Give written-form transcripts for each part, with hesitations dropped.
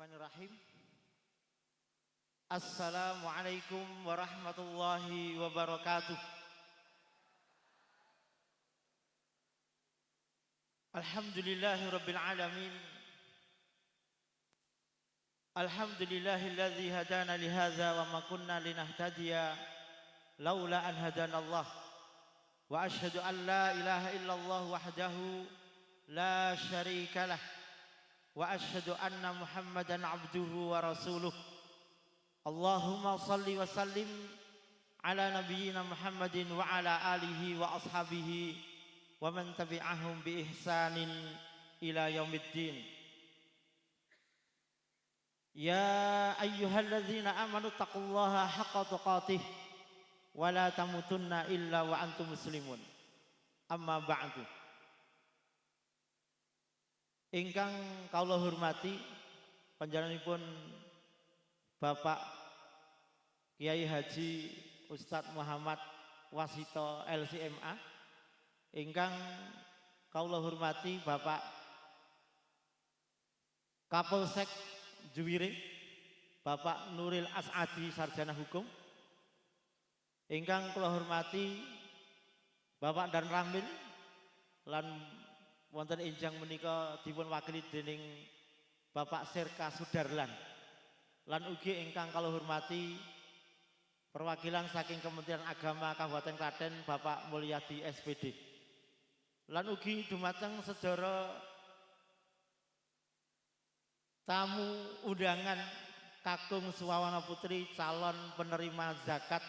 Bismillahirrahmanirrahim. Assalamualaikum warahmatullahi wabarakatuh. Alhamdulillahi rabbil alamin. Alhamdulillahilladzi hadana lihadza wa ma kunna linahtadiya laula an hadanallah. Wa asyhadu an la ilaha illallah wahdahu la syarikalah. Wa asyhadu anna Muhammadan abduhu wa rasuluh. Allahumma salli wa sallim ala nabiyyina Muhammadin wa ala alihi wa ashabihi wa man tabi'ahum bi ihsanin ila yaumiddin. Ya ayyuhalladzina amanu taqullaha haqqa tuqatih wa la tamutunna illa wa antum muslimun. Amma ba'du. Ingkang kawula hormati panjenenganipun Bapak Kiai Haji Ustadz Muhammad Wasito LCMA. Ingkang kawula hormati Bapak Kapolsek Juwire Bapak Nuril As'adi Sarjana Hukum. Ingkang kula hormati Bapak Dan Ramil lan wonten enjang menika dipun wakili dening Bapak Serka Sudarlan. Lan ugi ingkang kula hormati perwakilan saking Kementerian Agama Kabupaten Klaten Bapak Mulyadi SPD. Lan ugi dumateng sedaya tamu undangan kakung Suwawana Putri calon penerima zakat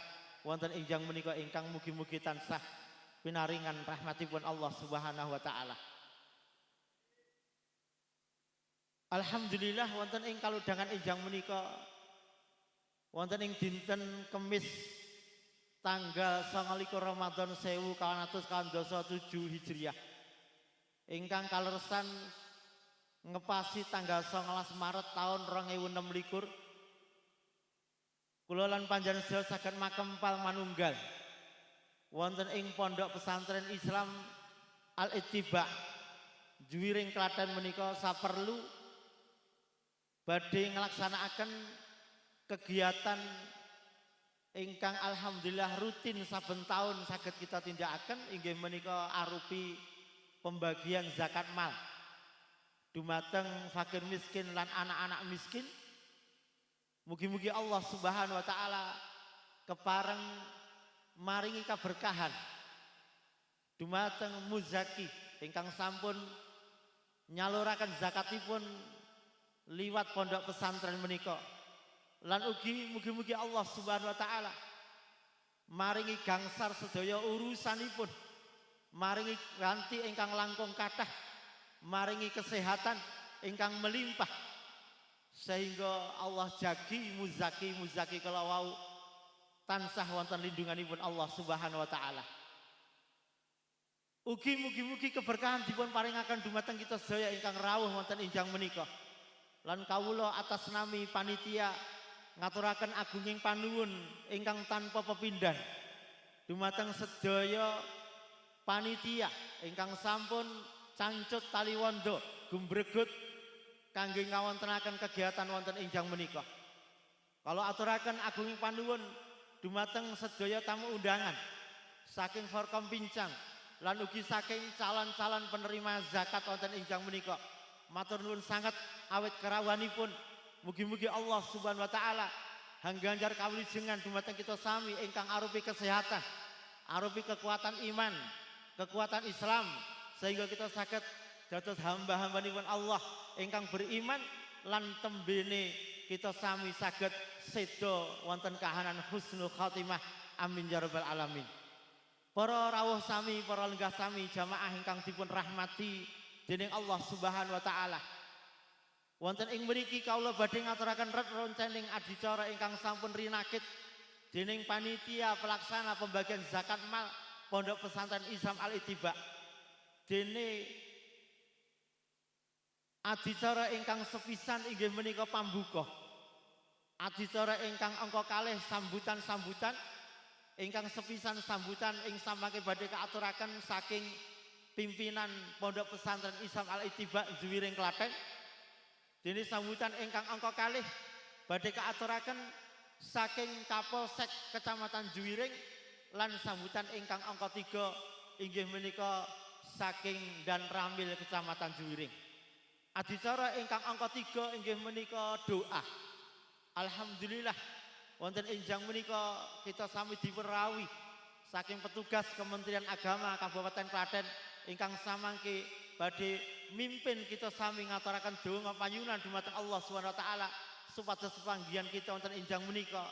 wonten enjang menika ingkang mugi-mugi tansah pinaringan rahmatipun Allah Subhanahu wa taala. Alhamdulillah wonten ing kaludhangan enjang menika wonten ing dinten Kemis tanggal 29 Ramadan 1427 Hijriah ingkang kaleresan ngepasi tanggal 19 Maret tahun 2026 kula lan panjenengan sedaya saged makempal manunggal wonten ing Pondok Pesantren Islam Al-Ittiba Juwiring Klaten menika saperlu badhe nglaksanakaken kegiatan ingkang alhamdulillah rutin saben tahun saged kita tindakaken inggih menika arupi pembagian zakat mal dumateng fakir miskin lan anak-anak miskin. Mugi-mugi Allah Subhanahu wa taala kepareng maringi kaberkahan dumateng muzaki ingkang sampun nyaluraken zakatipun liwat pondok pesantren menika. Lan ugi mugi-mugi Allah Subhanahu wa taala maringi gangsar sedaya urusanipun, maringi ganti ingkang langkung kathah, maringi kesehatan ingkang melimpah sehingga Allah jagi muzaki kala wau tansah wonten lindunganipun Allah Subhanahu wa taala. Ugi mugi-mugi keberkahan dipun paringaken dumateng kita sedaya ingkang rawuh wonten enjang menika. Lan kawula atas nami panitia ngaturaken agunging panuwun ingkang tanpa pepindhan dumateng sedaya panitia ingkang sampun cancut taliwondo gumbregut kangge ngawontenaken kegiatan wonten enjang menika. Kalau aturaken agunging panuwun dumateng sedaya tamu undangan saking Forkom Pincang lan ugi saking calon-calon penerima zakat wonten enjang menika. Matur nuwun sangat awit kerawanipun mugi-mugi Allah Subhanahu wa taala hangganjar kawilujengan dumateng kita sami ingkang arupi kesehatan, arupi kekuatan iman, kekuatan Islam sehingga kita saged dados hamba-hambanipun Allah ingkang beriman lan tembene kita sami saged sedo wonten kahanan husnul khotimah amin ya rabbal alamin. Para rawuh sami, para lenggah sami jamaah ingkang dipun rahmati dening Allah Subhanahu wa taala. Wonten ing mriki kawula badhe ngaturaken roncening adicara ingkang sampun rinakit dening panitia pelaksana pembagian zakat mal Pondok Pesantren Islam Al-Ittiba. Dene adicara ingkang sepisan inggih menika pambuka. Adicara ingkang angka kalih sambutan-sambutan ingkang sepisan sambutan ing samangke badhe kaaturaken saking pimpinan Pondok Pesantren Islam Al-Ittiba Juwiring Klaten Dene sambutan ingkang angka kalih badhe kaaturaken saking Kapolsek Kecamatan Juwiring lan sambutan ingkang angka 3 inggih menika saking Dan Ramil Kecamatan Juwiring. Adicara ingkang angka 3 inggih menika doa. Alhamdulillah wonten enjang menika kita sami dipun rawuhi saking petugas Kementerian Agama Kabupaten Klaten ingkang samangke badhe mimpin kita sami ngaturaken donga panyuwunan dumateng Allah Subhanahu wa taala supados panggihan kita wonten enjang menika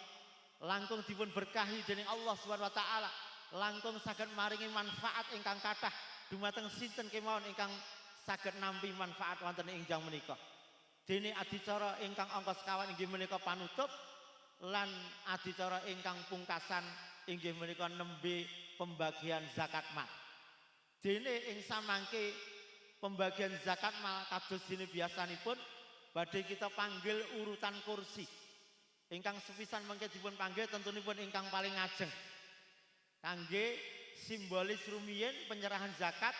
langkung dipun berkahi dening Allah Subhanahu wa taala, langkung saged maringi manfaat ingkang kathah dumateng sinten kemawon ingkang saged nampi manfaat wonten enjang menika. Dene adicara ingkang angka sekawan inggih menika panutup lan adicara ingkang pungkasan inggih menika nembe pembagian zakat mal. Dene ing samangke pembagian zakat mal kados dene biasanipun badhe kita panggil urutan kursi. Ingkang sepisan mengke dipun panggil tentunipun ingkang paling ngajeng. Kangge simbolis rumiyin penyerahan zakat,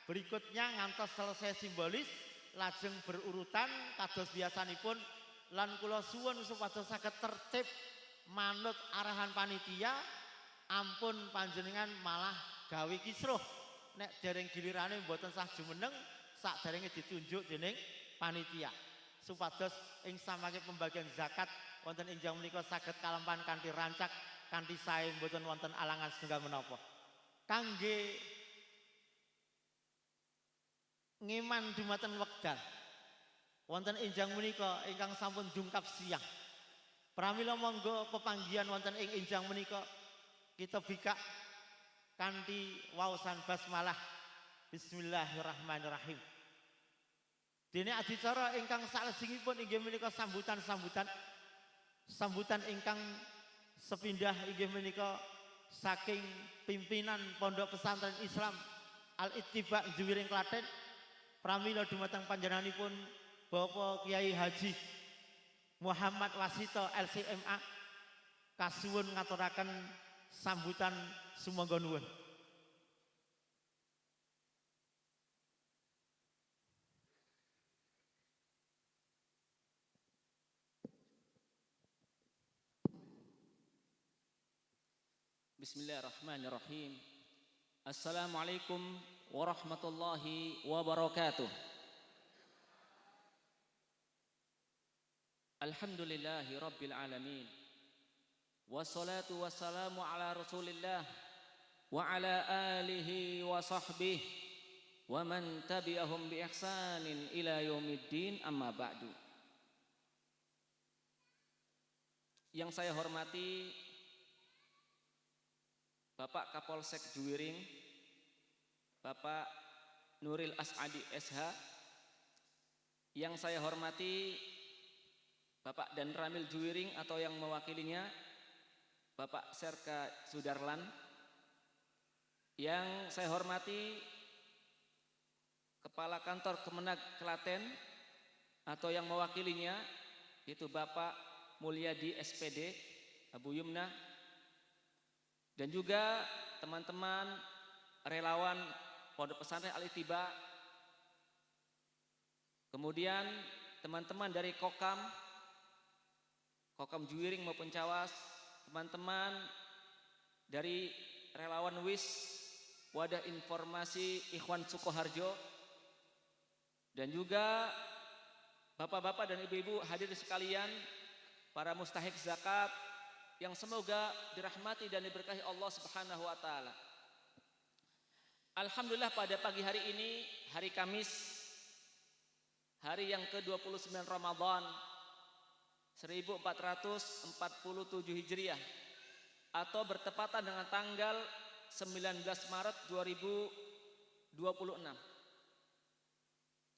berikutnya ngantos selesai simbolis lajeng berurutan kados biasanipun lan kula suwun supados saged tertib manut arahan panitia ampun panjenengan malah gawe kisruh nek dereng gilirane mboten sah jumeneng sakderenge ditunjuk dening panitia supados ing samangke pembagian zakat wonten enjang menika saged kalampahan kanthi rancak kanthi sae mboten wonten alangan setunggal menapa. Kangge ngeman dumateng wekdal wonten enjang menika ingkang sampun dungkap siang. Pramila monggo pepanggihan wonten ing enjang menika kita bikak kanthi waosan basmalah Bismillahirrahmanirrahim. Dene adicara ingkang salajengipun inggih menika sambutan ingkang sepindah inggih menika saking pimpinan Pondok Pesantren Islam Al-Ittiba Juwiring Klaten pramila dumateng panjenenganipun Bapak Kiai Haji Muhammad Wasito LCMA kasuwun ngaturaken sambutan sumangga nuwun. Bismillahirrahmanirrahim. Assalamualaikum warahmatullahi wabarakatuh. Alhamdulillahi rabbil alamin. Wassalatu wassalamu ala rasulillah wa ala alihi wa sahbihi wa man tabi'ahum bi ihsanin ila yaumiddin amma ba'du. Yang saya hormati Bapak Kapolsek Juwiring, Bapak Nuril As'adi SH. Yang saya hormati Bapak Dan Ramil Juwiring atau yang mewakilinya Bapak Serka Sudarlan. Yang saya hormati Kepala Kantor Kemenag Klaten atau yang mewakilinya yaitu Bapak Mulyadi SPD Abu Yumna. Dan juga teman-teman relawan Pondok Pesantren Al-Ittiba, kemudian teman-teman dari Kokam Juwiring maupun Cawas, teman-teman dari relawan WIS Wadah Informasi Ikhwan Sukoharjo, dan juga bapak-bapak dan ibu-ibu hadirin sekalian, para mustahik zakat yang semoga dirahmati dan diberkahi Allah Subhanahu wa taala. Alhamdulillah pada pagi hari ini, hari Kamis, hari yang ke-29 Ramadan 1447 Hijriah atau bertepatan dengan tanggal 19 Maret 2026.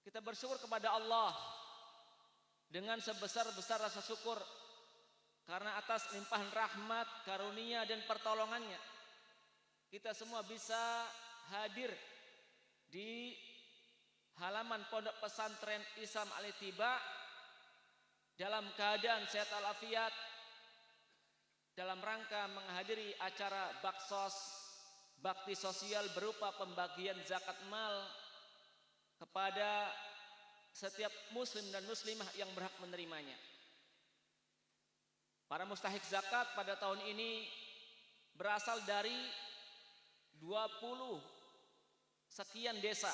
Kita bersyukur kepada Allah dengan sebesar-besar rasa syukur karena atas limpahan rahmat, karunia dan pertolongannya kita semua bisa hadir di halaman Pondok Pesantren Islam Al-Ittiba dalam keadaan sehat walafiat dalam rangka menghadiri acara baksos bakti sosial berupa pembagian zakat mal kepada setiap muslim dan muslimah yang berhak menerimanya. Para mustahik zakat pada tahun ini berasal dari 20 sekian desa,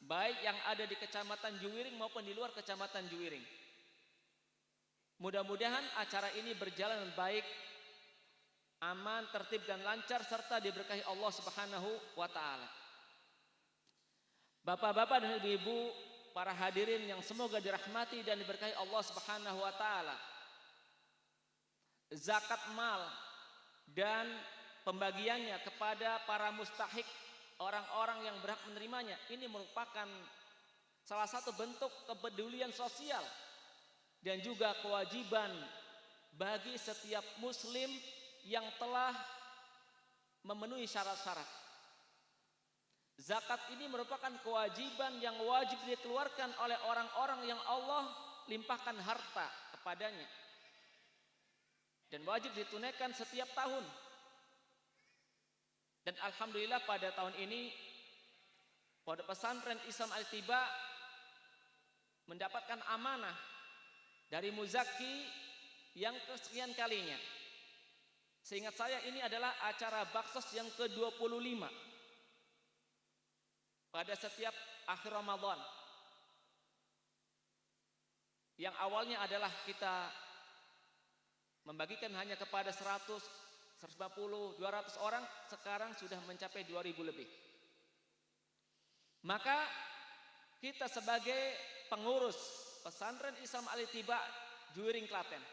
baik yang ada di Kecamatan Juwiring maupun di luar Kecamatan Juwiring. Mudah-mudahan acara ini berjalan dengan baik, aman, tertib dan lancar serta diberkahi Allah Subhanahu wa taala. Bapak-bapak dan ibu-ibu, para hadirin yang semoga dirahmati dan diberkahi Allah Subhanahu wa taala. Zakat mal dan pembagiannya kepada para mustahik, orang-orang yang berhak menerimanya, ini merupakan salah satu bentuk kepedulian sosial dan juga kewajiban bagi setiap muslim yang telah memenuhi syarat-syarat. Zakat ini merupakan kewajiban yang wajib dikeluarkan oleh orang-orang yang Allah limpahkan harta kepadanya dan wajib ditunaikan setiap tahun. Dan alhamdulillah pada tahun ini Pondok Pesantren Islam Al-Tiba mendapatkan amanah dari Muzaki yang kesekian kalinya. Seingat saya ini adalah acara baksos yang ke-25 pada setiap akhir Ramadan. Yang awalnya adalah kita membagikan hanya kepada 100, 150, 200 orang, sekarang sudah mencapai 2000 lebih. Maka kita sebagai pengurus Pesantren Islam Al-Tiba Juwiring Klaten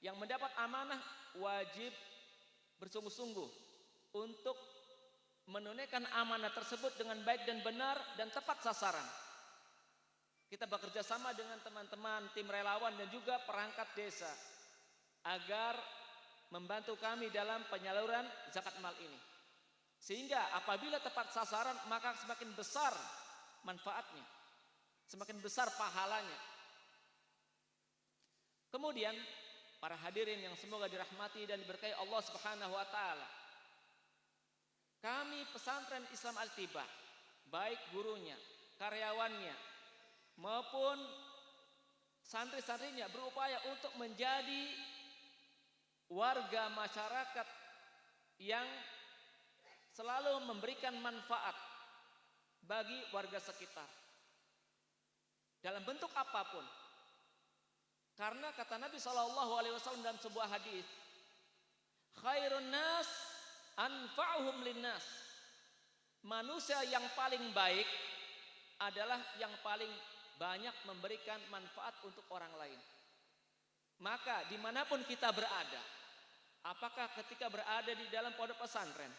yang mendapat amanah wajib bersungguh-sungguh untuk menunaikan amanah tersebut dengan baik dan benar dan tepat sasaran. Kita bekerja sama dengan teman-teman tim relawan dan juga perangkat desa agar membantu kami dalam penyaluran zakat mal ini. Sehingga apabila tepat sasaran maka semakin besar manfaatnya, semakin besar pahalanya. Kemudian para hadirin yang semoga dirahmati dan diberkahi Allah Subhanahu wa taala. Kami Pesantren Islam Al-Tiba, baik gurunya, karyawannya maupun santri-santrinya berupaya untuk menjadi warga masyarakat yang selalu memberikan manfaat bagi warga sekitar dalam bentuk apapun. Karena kata Nabi SAW dalam sebuah hadis, khairun nas anfa'uhum linnas. Manusia yang paling baik adalah yang paling banyak memberikan manfaat untuk orang lain. Maka dimanapun kita berada, apakah ketika berada di dalam pondok pesantren,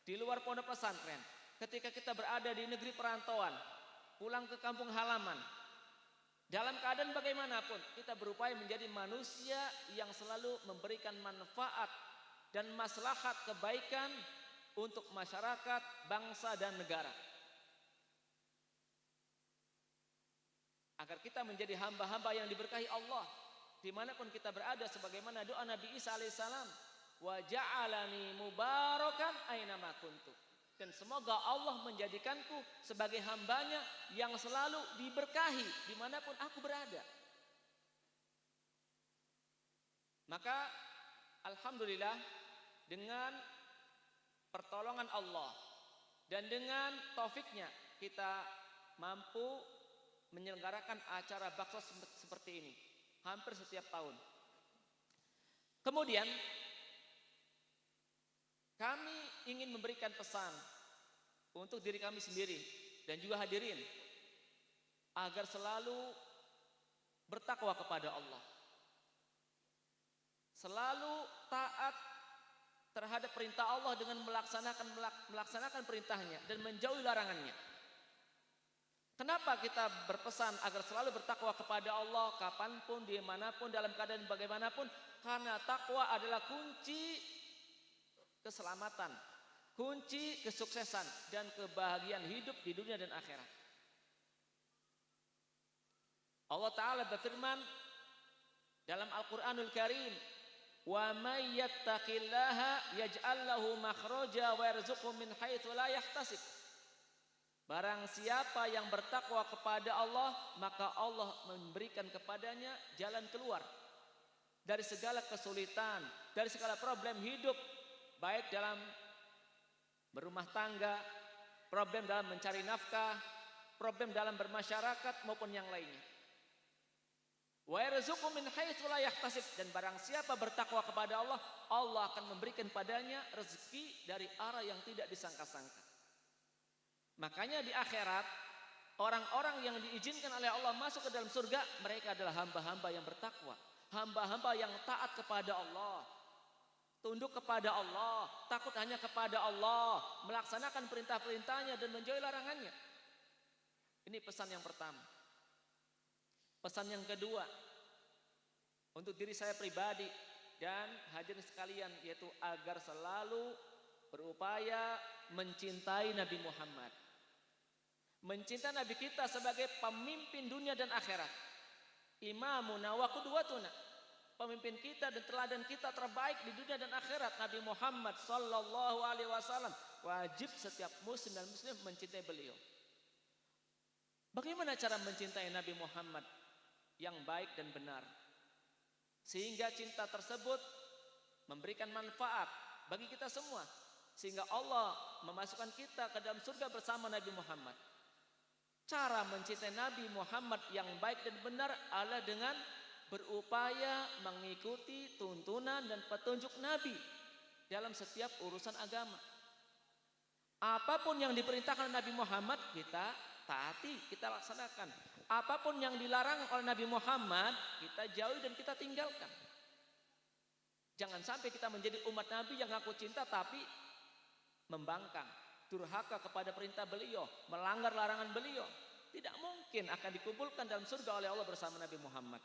di luar pondok pesantren, ketika kita berada di negeri perantauan, pulang ke kampung halaman, dalam keadaan bagaimanapun kita berupaya menjadi manusia yang selalu memberikan manfaat dan maslahat kebaikan untuk masyarakat, bangsa dan negara. Agar kita menjadi hamba-hamba yang diberkahi Allah dimanapun kita berada, sebagaimana doa Nabi Isa alaihissalam, wa ja'alani mubarakan ainama kuntu. Dan semoga Allah menjadikanku sebagai hambanya yang selalu diberkahi dimanapun aku berada. Maka alhamdulillah dengan pertolongan Allah dan dengan taufiknya kita mampu menyelenggarakan acara baksos seperti ini hampir setiap tahun. Kemudian kami ingin memberikan pesan untuk diri kami sendiri dan juga hadirin agar selalu bertakwa kepada Allah, selalu taat terhadap perintah Allah dengan melaksanakan perintahnya dan menjauhi larangannya. Kenapa kita berpesan agar selalu bertakwa kepada Allah kapanpun, dimanapun, dalam keadaan bagaimanapun? Karena takwa adalah kunci keselamatan, kunci kesuksesan dan kebahagiaan hidup di dunia dan akhirat. Allah Ta'ala berfirman dalam Al-Quranul Karim, wa may yattaqillaha yaj'al lahu makhraja wa yarzuqhu min haitsu la yahtasib. Barang siapa yang bertakwa kepada Allah, maka Allah memberikan kepadanya jalan keluar dari segala kesulitan, dari segala problem hidup, baik dalam berumah tangga, problem dalam mencari nafkah, problem dalam bermasyarakat maupun yang lainnya. Wa yarzuqu min haitsu la yahtasib, dan barang siapa bertakwa kepada Allah, Allah akan memberikan padanya rezeki dari arah yang tidak disangka-sangka. Makanya di akhirat, orang-orang yang diizinkan oleh Allah masuk ke dalam surga, mereka adalah hamba-hamba yang bertakwa, hamba-hamba yang taat kepada Allah, tunduk kepada Allah, takut hanya kepada Allah, melaksanakan perintah-perintahnya dan menjauhi larangannya. Ini pesan yang pertama. Pesan yang kedua, untuk diri saya pribadi dan hadirin sekalian, yaitu agar selalu berupaya mencintai Nabi Muhammad. Mencintai Nabi kita sebagai pemimpin dunia dan akhirat. Imamuna wa qudwatuna. Pemimpin kita dan teladan kita terbaik di dunia dan akhirat, Nabi Muhammad sallallahu alaihi wasallam. Wajib setiap muslim dan muslim mencintai beliau. Bagaimana cara mencintai Nabi Muhammad yang baik dan benar, sehingga cinta tersebut memberikan manfaat bagi kita semua, sehingga Allah memasukkan kita ke dalam surga bersama Nabi Muhammad. Cara mencintai Nabi Muhammad yang baik dan benar adalah dengan berupaya mengikuti tuntunan dan petunjuk Nabi dalam setiap urusan agama. Apapun yang diperintahkan Nabi Muhammad kita taati, kita laksanakan. Apapun yang dilarang oleh Nabi Muhammad kita jauhi dan kita tinggalkan. Jangan sampai kita menjadi umat Nabi yang ngaku cinta tapi membangkang, durhaka kepada perintah beliau, melanggar larangan beliau. Tidak mungkin akan dikumpulkan dalam surga oleh Allah bersama Nabi Muhammad.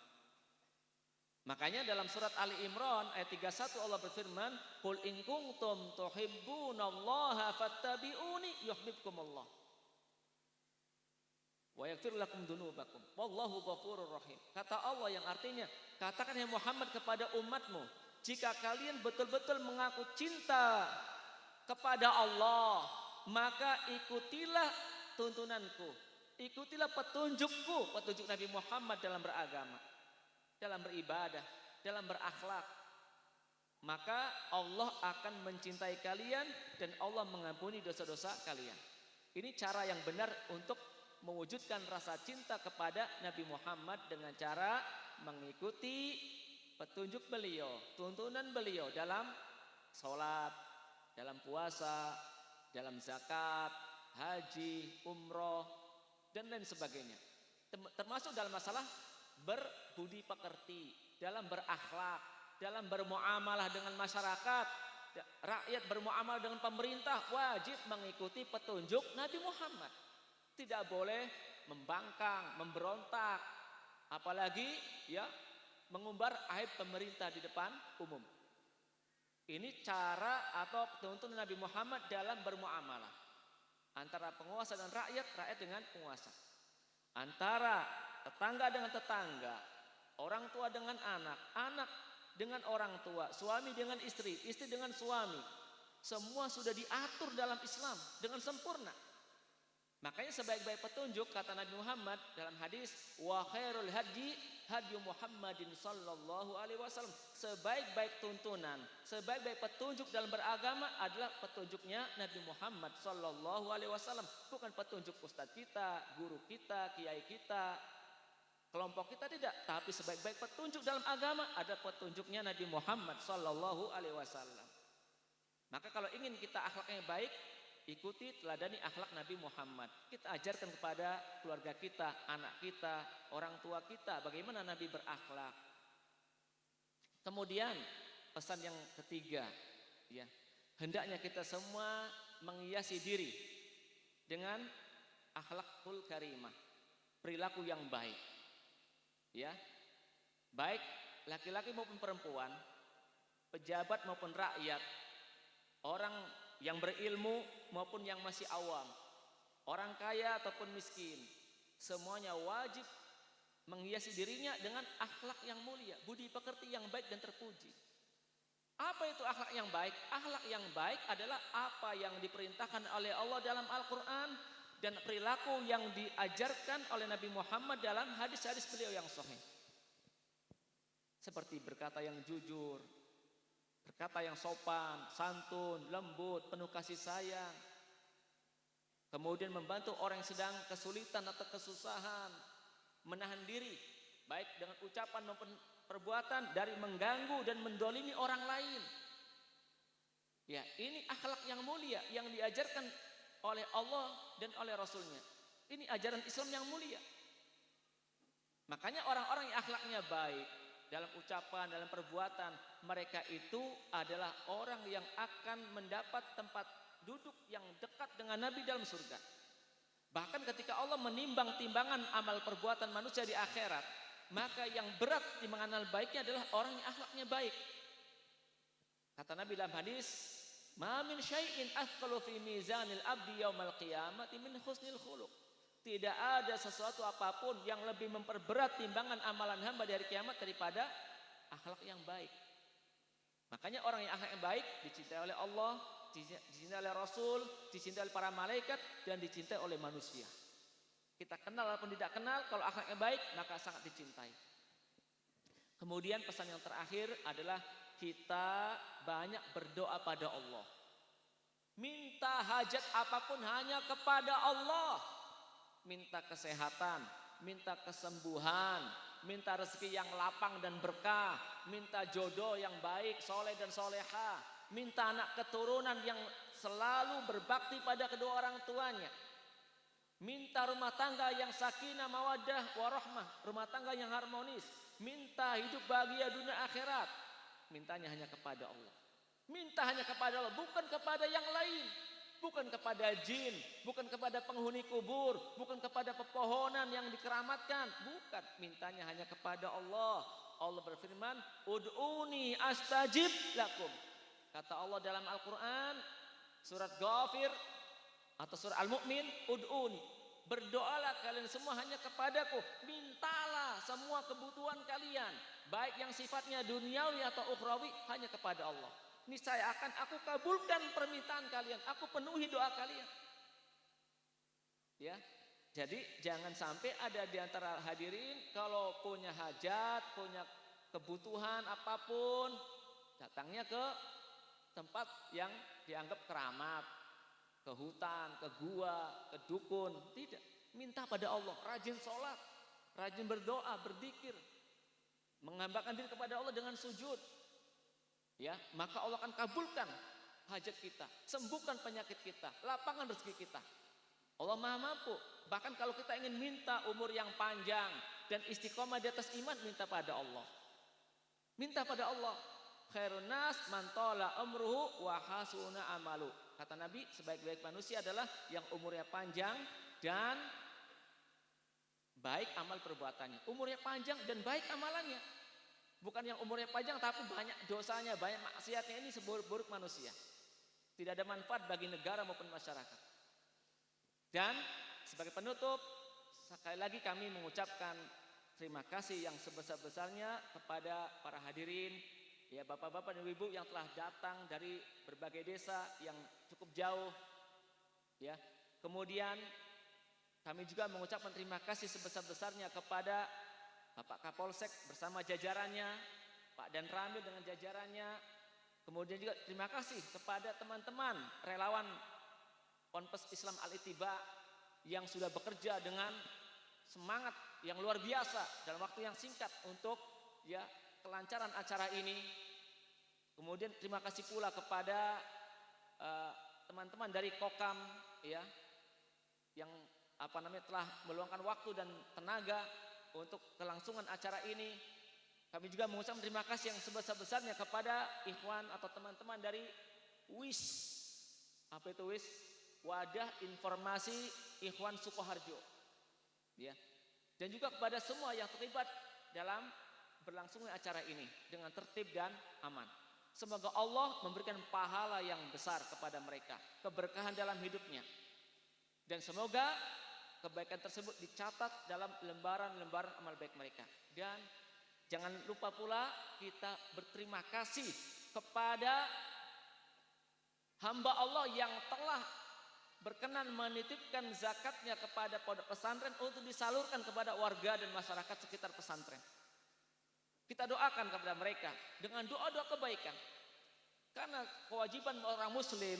Makanya dalam surat Ali Imran ayat 31 Allah berfirman, "Qul in kuntum tuhibbunallaha fattabi'uni yuhibbukumullah wa yaghfir lakum dzunubakum wallahu ghafurur rahim." Kata Allah yang artinya, katakan ya Muhammad kepada umatmu, jika kalian betul-betul mengaku cinta kepada Allah, maka ikutilah tuntunanku, ikutilah petunjukku, petunjuk Nabi Muhammad dalam beragama, dalam beribadah, dalam berakhlak. Maka Allah akan mencintai kalian dan Allah mengampuni dosa-dosa kalian. Ini cara yang benar untuk mewujudkan rasa cinta kepada Nabi Muhammad dengan cara mengikuti petunjuk beliau, tuntunan beliau dalam sholat, dalam puasa, dalam zakat, haji, umroh, dan lain sebagainya. Termasuk dalam masalah berbudi pekerti, dalam berakhlak, dalam bermuamalah dengan masyarakat, rakyat bermuamalah dengan pemerintah, wajib mengikuti petunjuk Nabi Muhammad. Tidak boleh membangkang, memberontak, apalagi ya mengumbar aib pemerintah di depan umum. Ini cara atau tuntunan Nabi Muhammad dalam bermuamalah antara penguasa dan rakyat, rakyat dengan penguasa, antara tetangga dengan tetangga, orang tua dengan anak, anak dengan orang tua, suami dengan istri, istri dengan suami. Semua sudah diatur dalam Islam dengan sempurna. Makanya sebaik-baik petunjuk kata Nabi Muhammad dalam hadis, wa khairul hadi hadyu Muhammadin sallallahu alaihi wasallam. Sebaik-baik tuntunan, sebaik-baik petunjuk dalam beragama adalah petunjuknya Nabi Muhammad sallallahu alaihi wasallam, bukan petunjuk ustadz kita, guru kita, kiai kita, kelompok kita, tidak. Tapi sebaik-baik petunjuk dalam agama ada petunjuknya Nabi Muhammad sallallahu alaihi wasallam. Maka kalau ingin kita akhlaknya baik, ikuti teladani akhlak Nabi Muhammad. Kita ajarkan kepada keluarga kita, anak kita, orang tua kita bagaimana Nabi berakhlak. Kemudian pesan yang ketiga, ya, hendaknya kita semua menghiasi diri dengan akhlakul karimah, perilaku yang baik. Ya, baik laki-laki maupun perempuan, pejabat maupun rakyat, orang yang berilmu maupun yang masih awam, orang kaya ataupun miskin, semuanya wajib menghiasi dirinya dengan akhlak yang mulia, budi pekerti yang baik dan terpuji. Apa itu akhlak yang baik? Akhlak yang baik adalah apa yang diperintahkan oleh Allah dalam Al-Quran dan perilaku yang diajarkan oleh Nabi Muhammad dalam hadis-hadis beliau yang sahih. Seperti berkata yang jujur, berkata yang sopan, santun, lembut, penuh kasih sayang. Kemudian membantu orang yang sedang kesulitan atau kesusahan, menahan diri baik dengan ucapan maupun perbuatan dari mengganggu dan mendolimi orang lain. Ya, ini akhlak yang mulia yang diajarkan oleh Allah dan oleh Rasulnya. Ini ajaran Islam yang mulia. Makanya orang-orang yang akhlaknya baik dalam ucapan, dalam perbuatan, mereka itu adalah orang yang akan mendapat tempat duduk yang dekat dengan Nabi dalam surga. Bahkan ketika Allah menimbang timbangan amal perbuatan manusia di akhirat, maka yang berat timbangan baiknya adalah orang yang akhlaknya baik. Kata Nabi dalam hadis, "Ma min syai'in athqalu fi mizanil abdi yaumal qiyamati min husnil khuluq." Tidak ada sesuatu apapun yang lebih memperberat timbangan amalan hamba di hari kiamat daripada akhlak yang baik. Makanya orang yang akhlak yang baik dicintai oleh Allah, dicintai oleh Rasul, dicintai oleh para malaikat, dan dicintai oleh manusia. Kita kenal ataupun tidak kenal, kalau akhlaknya baik maka sangat dicintai. Kemudian pesan yang terakhir adalah kita banyak berdoa pada Allah. Minta hajat apapun hanya kepada Allah. Minta kesehatan, minta kesembuhan, minta rezeki yang lapang dan berkah, minta jodoh yang baik, soleh dan soleha, minta anak keturunan yang selalu berbakti pada kedua orang tuanya, minta rumah tangga yang sakinah, mawaddah, warahmah, rumah tangga yang harmonis, minta hidup bahagia dunia akhirat. Mintanya hanya kepada Allah. Minta hanya kepada Allah, bukan kepada yang lain. Bukan kepada jin, bukan kepada penghuni kubur, bukan kepada pepohonan yang dikeramatkan. Bukan, mintanya hanya kepada Allah. Allah berfirman, "Ud'uni astajib lakum." Kata Allah dalam Al-Quran, surat Ghafir atau surah Al-Mu'min, "Ud'uni." Berdoalah kalian semua hanya kepadaku. Mintalah semua kebutuhan kalian, baik yang sifatnya duniawi atau ukhrawi, hanya kepada Allah. Niscaya akan aku kabulkan permintaan kalian, aku penuhi doa kalian. Ya, jadi jangan sampai ada di antara hadirin kalau punya hajat, punya kebutuhan apapun, datangnya ke tempat yang dianggap keramat, ke hutan, ke gua, ke dukun. Tidak, minta pada Allah, rajin sholat, rajin berdoa, berzikir, menghambakan diri kepada Allah dengan sujud. Ya, maka Allah akan kabulkan hajat kita, sembuhkan penyakit kita, lapangkan rezeki kita. Allah Maha mampu. Bahkan kalau kita ingin minta umur yang panjang dan istiqomah di atas iman, minta pada Allah. Minta pada Allah. Khairun nas man tala umruhu wa hasuna amalu. Kata Nabi, sebaik-baik manusia adalah yang umurnya panjang dan baik amal perbuatannya. Umurnya panjang dan baik amalannya. Bukan yang umurnya panjang tapi banyak dosanya, banyak maksiatnya. Ini seburuk-buruk manusia. Tidak ada manfaat bagi negara maupun masyarakat. Dan sebagai penutup, sekali lagi kami mengucapkan terima kasih yang sebesar-besarnya kepada para hadirin, ya bapak-bapak dan ibu yang telah datang dari berbagai desa yang cukup jauh. Ya, kemudian kami juga mengucapkan terima kasih sebesar-besarnya kepada Bapak Kapolsek bersama jajarannya, Pak Dan Ramil dengan jajarannya. Kemudian juga terima kasih kepada teman-teman relawan Ponpes Islam Al-Ittiba yang sudah bekerja dengan semangat yang luar biasa dalam waktu yang singkat untuk ya kelancaran acara ini. Kemudian terima kasih pula kepada teman-teman dari Kokam ya yang telah meluangkan waktu dan tenaga untuk kelangsungan acara ini. Kami juga mengucapkan terima kasih yang sebesar-besarnya kepada ikhwan atau teman-teman dari WIS. Apa itu WIS? Wadah Informasi Ikhwan Sukoharjo. Ya. Dan juga kepada semua yang terlibat dalam berlangsungnya acara ini dengan tertib dan aman. Semoga Allah memberikan pahala yang besar kepada mereka, keberkahan dalam hidupnya. Dan semoga kebaikan tersebut dicatat dalam lembaran-lembaran amal baik mereka. Dan jangan lupa pula kita berterima kasih kepada hamba Allah yang telah berkenan menitipkan zakatnya kepada pondok pesantren untuk disalurkan kepada warga dan masyarakat sekitar pesantren. Kita doakan kepada mereka dengan doa-doa kebaikan. Karena kewajiban orang muslim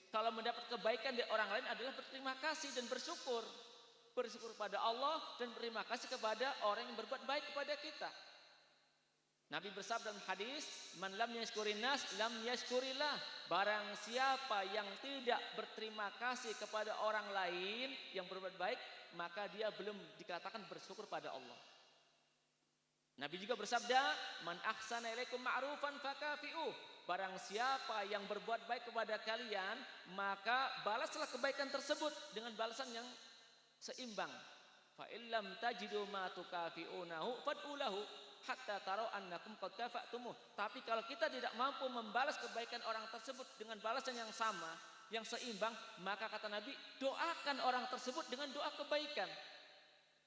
kalau mendapat kebaikan dari orang lain adalah berterima kasih dan bersyukur. Bersyukur pada Allah dan berterima kasih kepada orang yang berbuat baik kepada kita. Nabi bersabda dalam hadis, "Man lam yashkurin nas lam yashkurillah." Barang siapa yang tidak berterima kasih kepada orang lain yang berbuat baik, maka dia belum dikatakan bersyukur pada Allah. Nabi juga bersabda, "Man ahsana ilaikum ma'rufan fakafi'uh." Barang siapa yang berbuat baik kepada kalian, maka balaslah kebaikan tersebut dengan balasan yang seimbang. Fa illam tajidu ma tukafi'unahu fad'u lahu hatta taro annakum qad kafa'tumuh. Tapi kalau kita tidak mampu membalas kebaikan orang tersebut dengan balasan yang sama, yang seimbang, maka kata Nabi, doakan orang tersebut dengan doa kebaikan.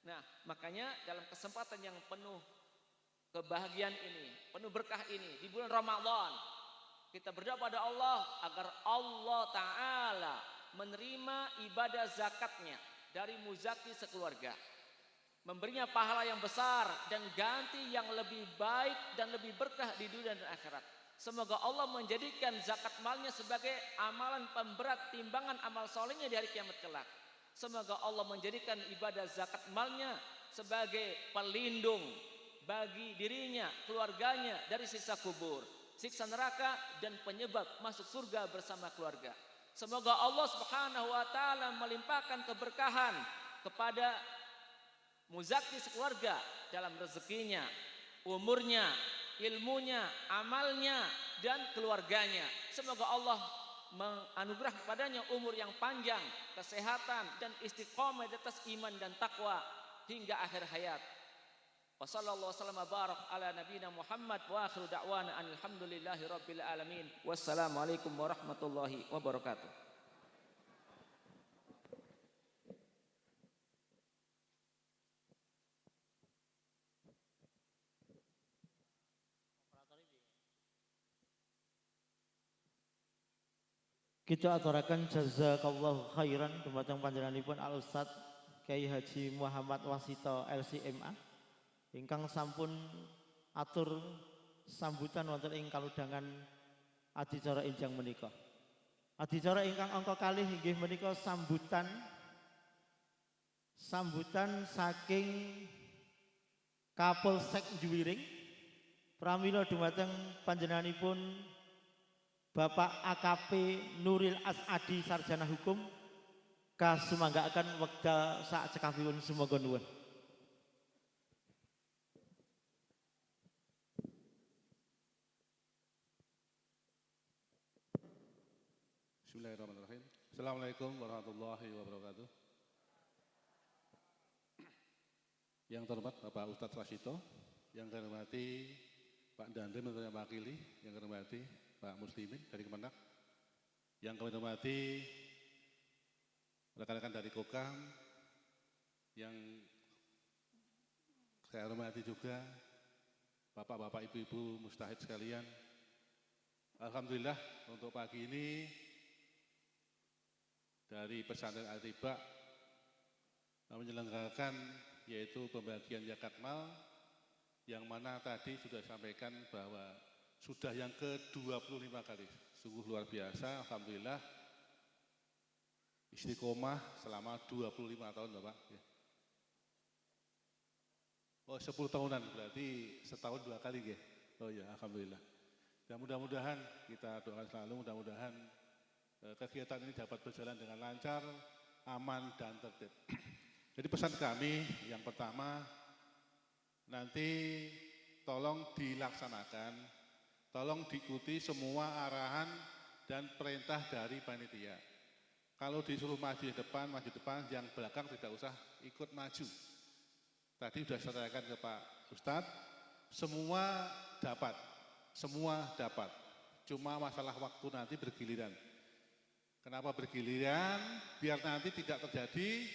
Nah, makanya dalam kesempatan yang penuh kebahagiaan ini, penuh berkah ini di bulan Ramadan, kita berdoa pada Allah agar Allah Ta'ala menerima ibadah zakatnya dari muzaki sekeluarga, memberinya pahala yang besar dan ganti yang lebih baik dan lebih berkah di dunia dan akhirat. Semoga Allah menjadikan zakat malnya sebagai amalan pemberat timbangan amal solehnya di hari kiamat kelak. Semoga Allah menjadikan ibadah zakat malnya sebagai pelindung bagi dirinya, keluarganya dari siksa kubur, siksa neraka, dan penyebab masuk surga bersama keluarga. Semoga Allah Subhanahu wa Ta'ala melimpahkan keberkahan kepada muzaki sekeluarga dalam rezekinya, umurnya, ilmunya, amalnya, dan keluarganya. Semoga Allah menganugerah kepadanya umur yang panjang, kesehatan, dan istiqomah di atas iman dan takwa hingga akhir hayat. Wassallallahu wasallam barak ala nabiyina Muhammad wa akhiru da'wana alhamdulillahi rabbil alamin. Wassalamualaikum warahmatullahi wabarakatuh. Kita aturakan jazakallahu khairan dumateng panjenenganipun Al Ustaz Kyai Haji Muhammad Wasito LCMA ingkang sampun atur sambutan wonten ing kaludangan adicara enjang menika. Adicara ingkang angka kalih inggih menika sambutan saking Kapolsek Juwiring pramila dumateng panjenenganipun Bapak AKP Nuril Asadi Sarjana Hukum kasumanggaaken wekdal sak cekapipun sumangga nuwun. Bismillahirrahmanirrahim. Assalamualaikum warahmatullahi wabarakatuh. Yang terhormat Bapak Ustadz Rasito, yang kami hormati Pak Dandrim yang mewakili, yang kami hormati Pak Muslimin dari Kemenak, yang kami hormati rekan-rekan dari Kokam, yang saya hormati juga Bapak-bapak, Ibu-ibu mustahid sekalian. Alhamdulillah untuk pagi ini dari pesantren Al-Tiba menyelenggarakan yaitu pembagian zakat mal, yang mana tadi sudah sampaikan bahwa sudah yang ke-25 kali. Sungguh luar biasa, alhamdulillah istiqomah selama 25 tahun Bapak. Oh 10 tahunan, berarti setahun 2 kali ya. Oh ya, alhamdulillah. Dan mudah-mudahan kita doakan selalu, mudah-mudahan kegiatan ini dapat berjalan dengan lancar, aman, dan tertib. Jadi pesan kami yang pertama, nanti tolong dilaksanakan, tolong diikuti semua arahan dan perintah dari panitia. Kalau disuruh maju depan, yang belakang tidak usah ikut maju. Tadi sudah saya sampaikan ke Pak Ustadz, semua dapat. Cuma masalah waktu nanti bergiliran. Kenapa bergiliran? Biar nanti tidak terjadi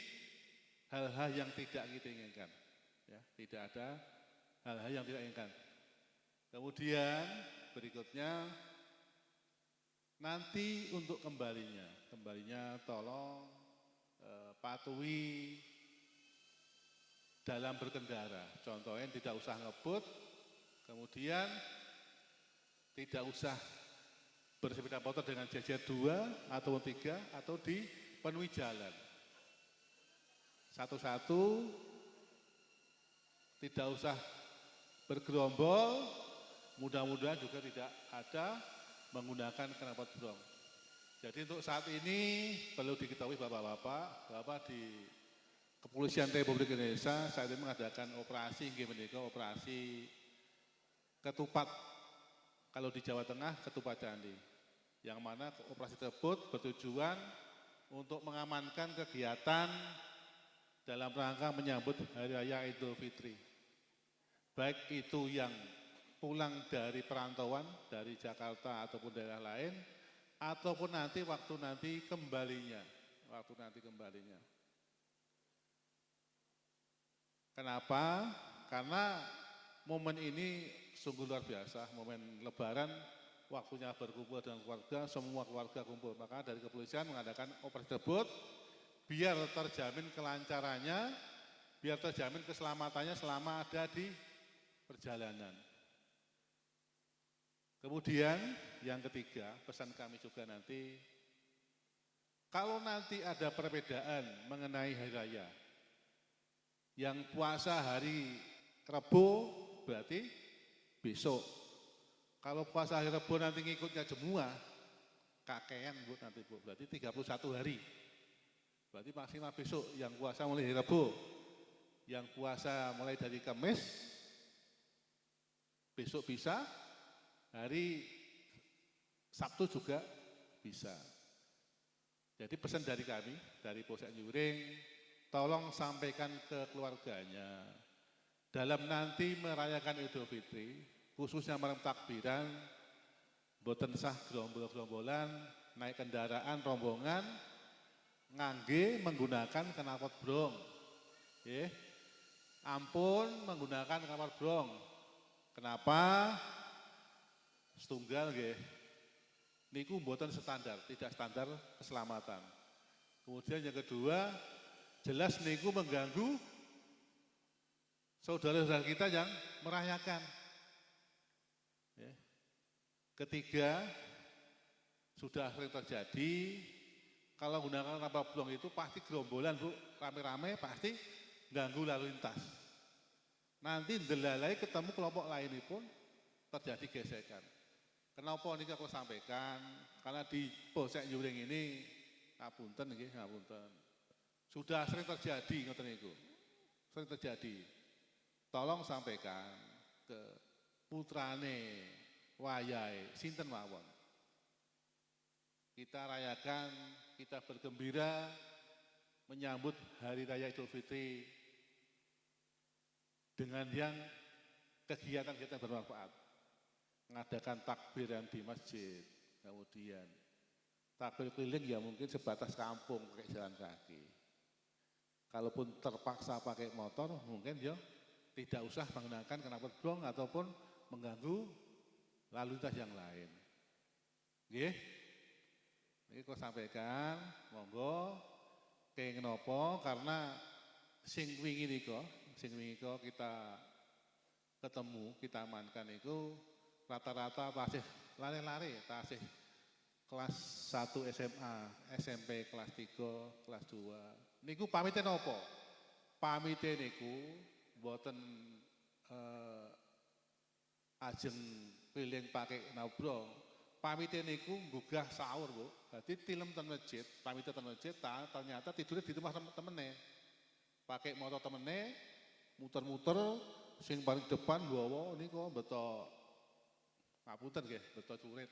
hal-hal yang tidak kita inginkan. Ya, tidak ada hal-hal yang tidak inginkan. Kemudian berikutnya Nanti untuk kembalinya tolong patuhi dalam berkendara. Contohnya tidak usah ngebut, kemudian tidak usah bersepeda motor dengan jajar 2 atau 3 atau dipenuhi jalan. Satu-satu, tidak usah bergerombol, mudah-mudahan juga tidak ada menggunakan knalpot brong. Jadi untuk saat ini perlu diketahui Bapak-bapak, bahwa di Kepolisian Republik Indonesia saat ini mengadakan operasi, operasi ketupat. Kalau di Jawa Tengah, ketupat candi. Yang mana operasi tersebut bertujuan untuk mengamankan kegiatan dalam rangka menyambut Hari Raya Idul Fitri. Baik itu yang pulang dari perantauan, dari Jakarta ataupun daerah lain, ataupun waktu nanti kembalinya. Kenapa? Karena momen ini sungguh luar biasa, momen Lebaran, waktunya berkumpul dengan keluarga, semua keluarga kumpul. Maka dari kepolisian mengadakan operasi tersebut, biar terjamin kelancarannya, biar terjamin keselamatannya selama ada di perjalanan. Kemudian yang ketiga, pesan kami juga nanti, kalau nanti ada perbedaan mengenai hari raya, yang puasa hari Rebo berarti besok. Kalau puasa hari Rebo nanti ngikutnya semua, kakean Bu nanti Bu, berarti 31 hari. Berarti maksimal besok yang puasa mulai hari Rebo, yang puasa mulai dari Kamis, besok bisa, hari Sabtu juga bisa. Jadi pesan dari kami, dari Polsek Nyuring, tolong sampaikan ke keluarganya, dalam nanti merayakan Idul Fitri, khususnya malam takbiran, boten sah gerombol-gerombolan, naik kendaraan rombongan, ngangge menggunakan knalpot brong. Ampun menggunakan knalpot brong. Kenapa? Setunggal nggih. Niku mboten standar, tidak standar keselamatan. Kemudian yang kedua, jelas niku mengganggu saudara-saudara kita yang merayakan. Ketiga, sudah sering terjadi, kalau menggunakan knalpot brong itu pasti gerombolan Bu, rame-rame pasti ganggu lalu lintas. Nanti ndelalai ketemu kelompok lain pun terjadi gesekan. Kenapa ini aku sampaikan? Karena di Polsek Nyuring ini ngapunten nggih, ngapunten. Sudah sering terjadi ngoten niku. Sering terjadi. Tolong sampaikan ke putrane wayahe sinten mawon. Kita rayakan, kita bergembira menyambut Hari Raya Idul Fitri dengan yang kegiatan-kegiatan bermanfaat. Mengadakan takbiran di masjid, kemudian takbir keliling ya mungkin sebatas kampung pakai jalan kaki. Kalaupun terpaksa pakai motor, mungkin ya tidak usah menggunakan knalpot brong ataupun mengganggu lalu lintas yang lain. Nggih. Ini kok sampaikan, monggo kenging napa karena sing wingi nika kita ketemu, kita amankan itu rata-rata tasih lari-lari, tasih kelas 1 SMA, SMP kelas 3, kelas 2. Niku pamite napa? Pamite niku mboten ajeng keliling pakai knalpot brong. Pamite niku nggugah sahur, Bu. Dadi tilem ten masjid, pamite ten masjid, ternyata tidurnya di rumah temene. Pakai motor temene, muter-muter, sing paling depan bawa niku beto ngapunten nggih, beto curit.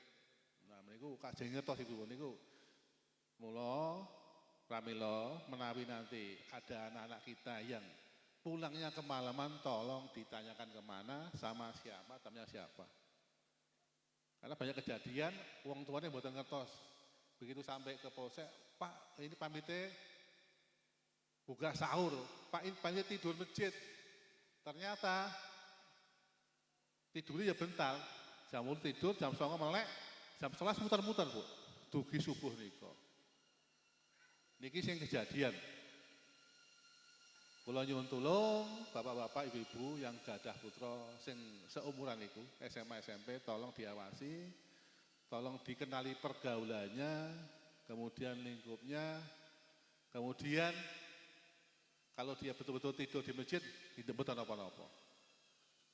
Nah, niku kajeng ngertos Ibu niku. Mula pramila menawi nanti ada anak-anak kita yang pulangnya kemalaman, tolong ditanyakan kemana, sama siapa, temannya siapa. Karena banyak kejadian, wong tuanya mboten ngertos. Begitu sampai ke polsek, Pak ini pamite buka sahur, Pak ini pamite tidur masjid. Ternyata tidurnya ya bentar, jam tidur, jam 09.00 melek, jam 11 muter-muter Bu. dugi subuh nika. Niki sing kejadian. Kula nyuwun tulung bapak-bapak ibu-ibu yang gadah putra sing seumuran niku, SMA SMP, tolong diawasi, tolong dikenali pergaulannya, kemudian lingkupnya, kemudian kalau dia betul-betul tidur di masjid, tidak betul apa-apa.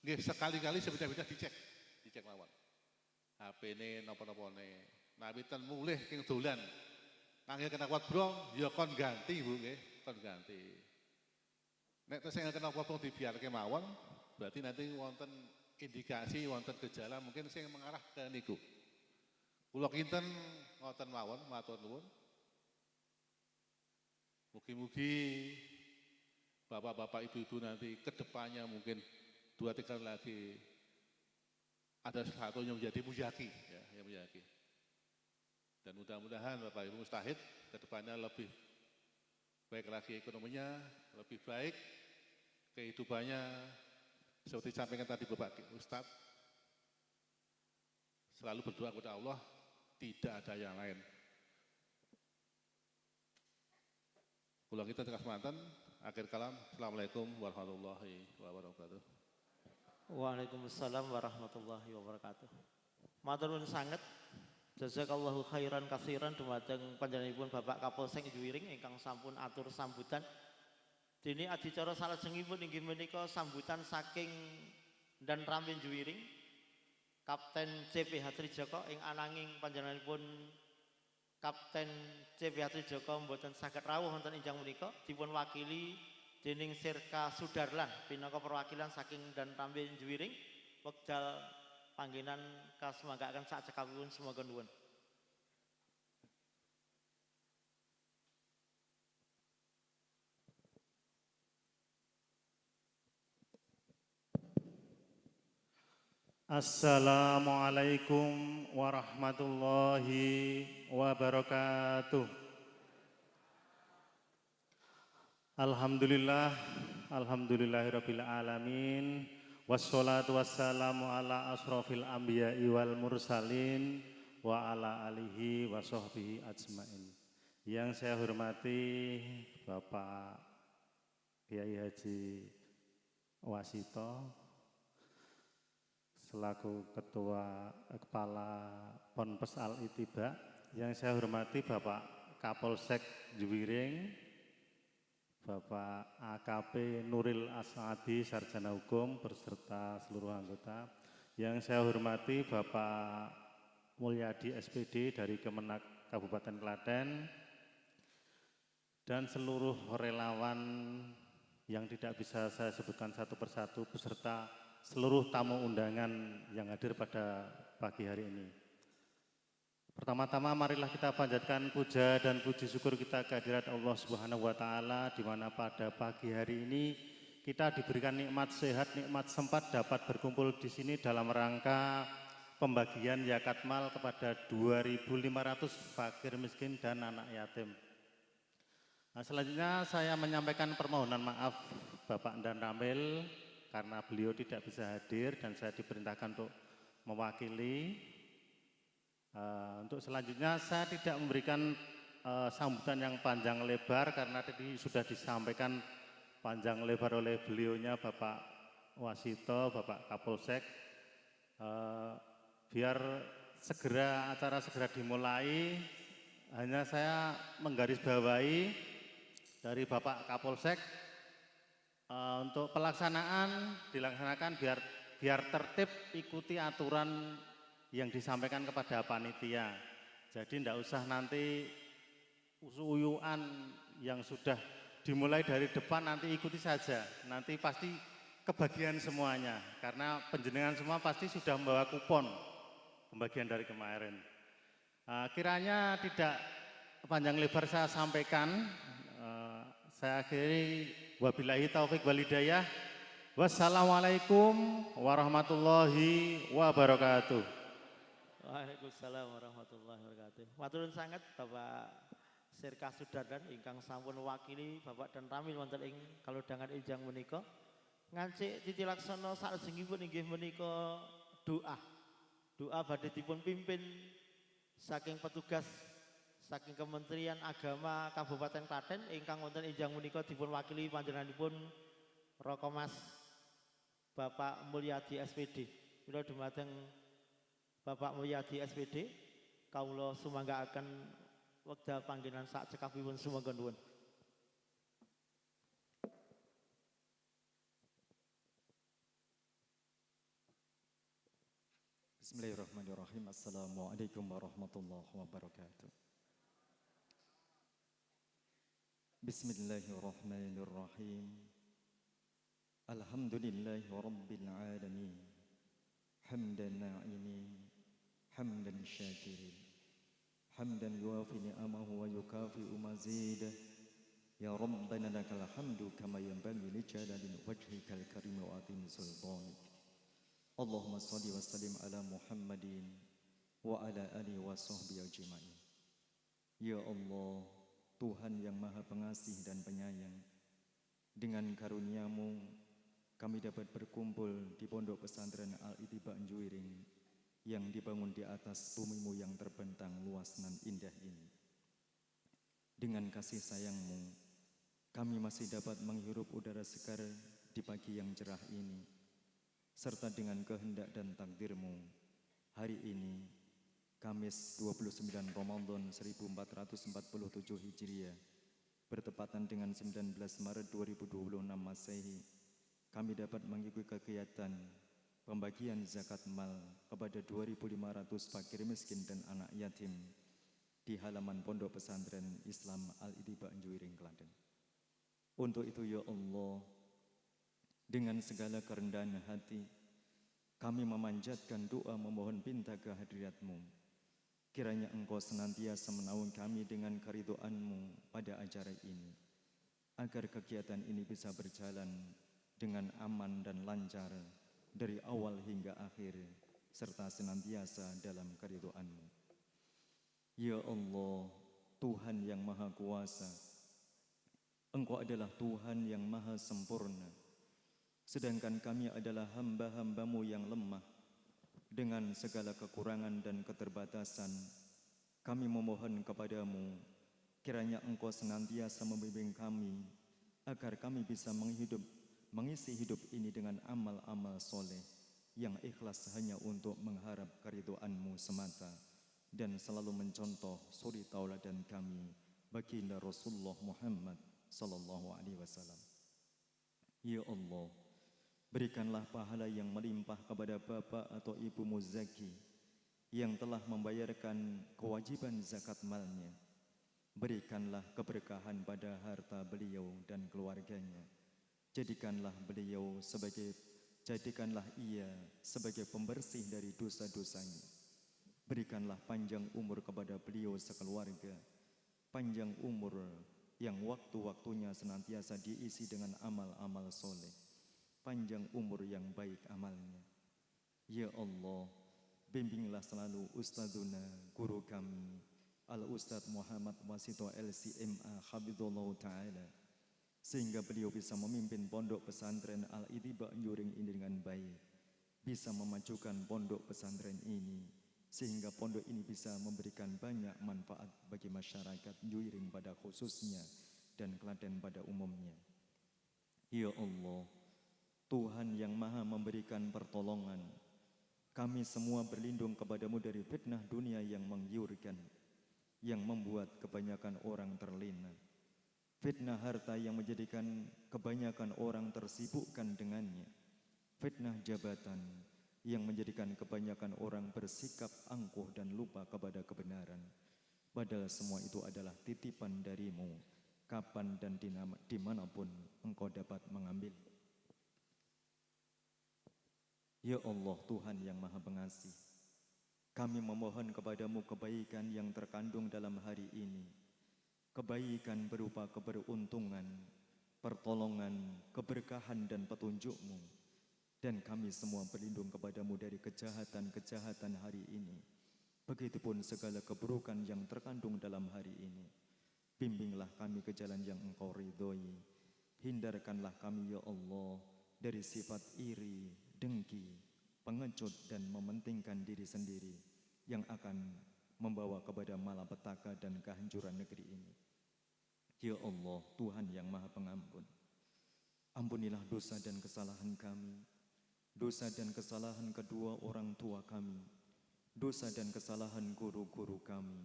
Nggih, sekali-kali sebentar-bentar dicek mawon. HP-ne napa-napane. Nah, witen mulih king dolan. Nangge kena kuat brong, ya kon ganti Bu nggih, kon ganti. Nek tesih kena apa dibiarke mawon, berarti nanti wonten indikasi, wonten gejala mungkin sing mengarah ke niku. Kula kinten ngoten mawon, matur nuwun. Mugi-mugi bapak-bapak ibu-ibu nanti kedepannya mungkin 2-3 tahun lagi ada sesuatu yang menjadi mujaki, ya, yang mujaki. Dan mudah-mudahan Bapak Ibu mustahid kedepannya lebih baik lagi ekonominya, lebih baik kehidupannya, seperti disampaikan tadi Bapak Ustadz, selalu berdoa kepada Allah, tidak ada yang lain. Kula kita tegas mantan, akhir kalam, Assalamualaikum warahmatullahi wabarakatuh. Waalaikumsalam warahmatullahi wabarakatuh. Matur nuwun sanget. Jazakallahu khairan katsiran dumateng panjenenganipun Bapak Kapolsek Juwiring ingkang sampun atur sambutan. Dene adicara salajengipun inggih menika sambutan saking Dan Ramil Juwiring, Kapten CPH Trijoko ing ananging panjenenganipun Kapten CPH Trijoko mboten saged rawuh wonten enjang menika dipun wakili dening Sirka Sudarlan pinaka perwakilan saking Dan Ramil Juwiring wekdal panggenan kasumanggaken sak cekapipun semoga nuwun. Assalamualaikum warahmatullahi wabarakatuh. Alhamdulillahirabbil alamin. Wassalatu wassalamu ala asrofil anbiya'i wal mursalin wa ala alihi wa sahbihi ajmain. Yang saya hormati Bapak Kiai Haji Wasito selaku Ketua Kepala Ponpes Al-Ittiba. Yang saya hormati Bapak Kapolsek Juwiring, Bapak AKP Nuril Asadi, Sarjana Hukum berserta seluruh anggota. Yang saya hormati Bapak Mulyadi SPD dari Kemenak Kabupaten Klaten dan seluruh relawan yang tidak bisa saya sebutkan satu persatu beserta seluruh tamu undangan yang hadir pada pagi hari ini. Pertama-tama marilah kita panjatkan puja dan puji syukur kita kehadirat Allah Subhanahu wa taala di mana pada pagi hari ini kita diberikan nikmat sehat, nikmat sempat dapat berkumpul di sini dalam rangka pembagian zakat mal kepada 2.500 fakir miskin dan anak yatim. Nah, selanjutnya saya menyampaikan permohonan maaf Bapak Dan Ramil karena beliau tidak bisa hadir dan saya diperintahkan untuk mewakili. Untuk selanjutnya saya tidak memberikan sambutan yang panjang lebar karena tadi sudah disampaikan panjang lebar oleh beliaunya Bapak Wasito, Bapak Kapolsek. Biar acara segera dimulai, hanya saya menggarisbawahi dari Bapak Kapolsek untuk pelaksanaan dilaksanakan biar tertib, ikuti aturan yang disampaikan kepada panitia. Jadi tidak usah nanti usu-uyuan yang sudah dimulai dari depan nanti ikuti saja. Nanti pasti kebagian semuanya karena penjenengan semua pasti sudah membawa kupon pembagian dari kemarin. Kiranya tidak panjang lebar saya sampaikan. Saya akhiri wabillahi taufik walhidayah. Wassalamualaikum warahmatullahi wabarakatuh. Waalaikumsalam warahmatullahi wabarakatuh. Matur nuwun sanget Bapak Sirka Sudarlan ingkang sampun wakili Bapak Dan Ramil wonten ing kalodhangan enjang menika. Ngancik titilaksana salajengipun inggih menika doa. Doa badhe dipun pimpin saking petugas saking Kementerian Agama Kabupaten Klaten ingkang wonten enjang menika dipun wakili panjenenganipun Rokomas Bapak Mulyadi SPD. Kula dumateng Bapak Mulyadi SPD kawula sumanggaaken wekdal panggenan sak cekapipun sumangga nuwun. Bismillahirrahmanirrahim. Assalamualaikum warahmatullahi wabarakatuh. Bismillahirrahmanirrahim. Alhamdulillahi rabbil alamin. Hamdan na'imin, hamdan syakirin, hamdan yuafi ni'amahu wa yukafi'u mazidah. Ya Rabbana lakal hamdu kama yanbaghi li jalali wajhikal karim wa azimi sultanik. Allahumma salli wa sallim ala Muhammadin wa ala alihi wa sahbihi ajma'in. Ya Allah, Tuhan yang Maha Pengasih dan Penyayang, dengan karunia-Mu kami dapat berkumpul di Pondok Pesantren Al-Ittiba Njuwiring yang dibangun di atas bumi-Mu yang terbentang luas nan indah ini. Dengan kasih sayang-Mu, kami masih dapat menghirup udara segar di pagi yang cerah ini. Serta dengan kehendak dan takdir-Mu, hari ini, Kamis 29 Ramadan 1447 Hijriah, bertepatan dengan 19 Maret 2026 Masehi, kami dapat mengikuti kegiatan pembagian zakat mal kepada 2.500 fakir miskin dan anak yatim di halaman Pondok Pesantren Islam Al-Ittiba Njuwiring Klaten. Untuk itu ya Allah, dengan segala kerendahan hati, kami memanjatkan doa memohon pinta kehadirat-Mu. Kiranya Engkau senantiasa menaungi kami dengan keridhaan-Mu pada acara ini, agar kegiatan ini bisa berjalan dengan aman dan lancar dari awal hingga akhir, serta senantiasa dalam keridhaan-Mu. Ya Allah, Tuhan yang Maha Kuasa, Engkau adalah Tuhan yang Maha Sempurna. Sedangkan kami adalah hamba-hamba-Mu yang lemah. Dengan segala kekurangan dan keterbatasan, kami memohon kepada-Mu, kiranya Engkau senantiasa membimbing kami, agar kami bisa mengisi hidup ini dengan amal-amal soleh, yang ikhlas hanya untuk mengharap keridhaan-Mu semata, dan selalu mencontoh suri tauladan kami, baginda Rasulullah Muhammad sallallahu alaihi wasallam. Ya Allah, berikanlah pahala yang melimpah kepada Bapak atau Ibu Muzaki yang telah membayarkan kewajiban zakat malnya. Berikanlah keberkahan pada harta beliau dan keluarganya. Jadikanlah ia sebagai pembersih dari dosa-dosanya. Berikanlah panjang umur kepada beliau sekeluarga. Panjang umur yang waktu-waktunya senantiasa diisi dengan amal-amal soleh. Panjang umur yang baik amalnya. Ya Allah, bimbinglah selalu Ustadzuna, guru kami, Al-Ustadz Muhammad Wasito LCMA Habibullah Ta'ala, sehingga beliau bisa memimpin pondok pesantren Al-Ittiba Njuwiring ini dengan baik, bisa memajukan pondok pesantren ini, sehingga pondok ini bisa memberikan banyak manfaat bagi masyarakat Njuwiring pada khususnya dan Klaten pada umumnya. Ya Allah, Tuhan yang Maha memberikan pertolongan, kami semua berlindung kepada-Mu dari fitnah dunia yang menggiurkan, yang membuat kebanyakan orang terlena. Fitnah harta yang menjadikan kebanyakan orang tersibukkan dengannya. Fitnah jabatan yang menjadikan kebanyakan orang bersikap angkuh dan lupa kepada kebenaran. Padahal semua itu adalah titipan dari-Mu, kapan dan dimanapun Engkau dapat mengambil. Ya Allah, Tuhan yang Maha Pengasih, kami memohon kepada-Mu kebaikan yang terkandung dalam hari ini. Kebaikan berupa keberuntungan, pertolongan, keberkahan dan petunjuk-Mu. Dan kami semua berlindung kepada-Mu dari kejahatan-kejahatan hari ini. Begitupun segala keburukan yang terkandung dalam hari ini. Bimbinglah kami ke jalan yang Engkau ridhoi. Hindarkanlah kami ya Allah dari sifat iri, dengki, pengecut dan mementingkan diri sendiri yang akan membawa kepada malapetaka dan kehancuran negeri ini. Ya Allah, Tuhan yang Maha Pengampun, ampunilah dosa dan kesalahan kami, dosa dan kesalahan kedua orang tua kami, dosa dan kesalahan guru-guru kami,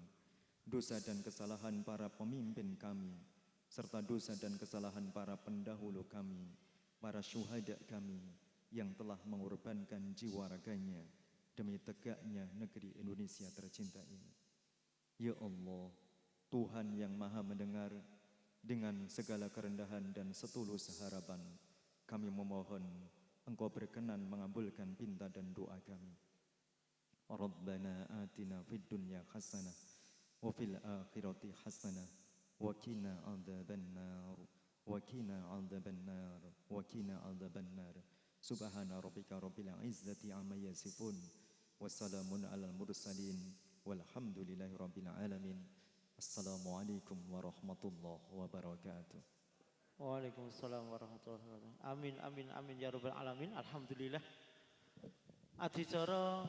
dosa dan kesalahan para pemimpin kami, serta dosa dan kesalahan para pendahulu kami, para syuhada kami yang telah mengorbankan jiwa raganya demi tegaknya negeri Indonesia tercinta ini. Ya Allah, Tuhan yang Maha Mendengar, dengan segala kerendahan dan setulus harapan, kami memohon Engkau berkenan mengabulkan pinta dan doa kami. Rabbana atina fid dunya hasanah wa fil akhirati hasanah wa qina adzabannar wa qina adzabannar wa qina adzabannar. Subhana rabbika rabbil izzati amma yasifun wa salamun alal mursalin walhamdulillahi rabbil alamin. Assalamualaikum warahmatullahi wabarakatuh. Waalaikumsalam warahmatullahi wabarakatuh. Amin amin amin ya rabbal alamin. Alhamdulillah. Adicara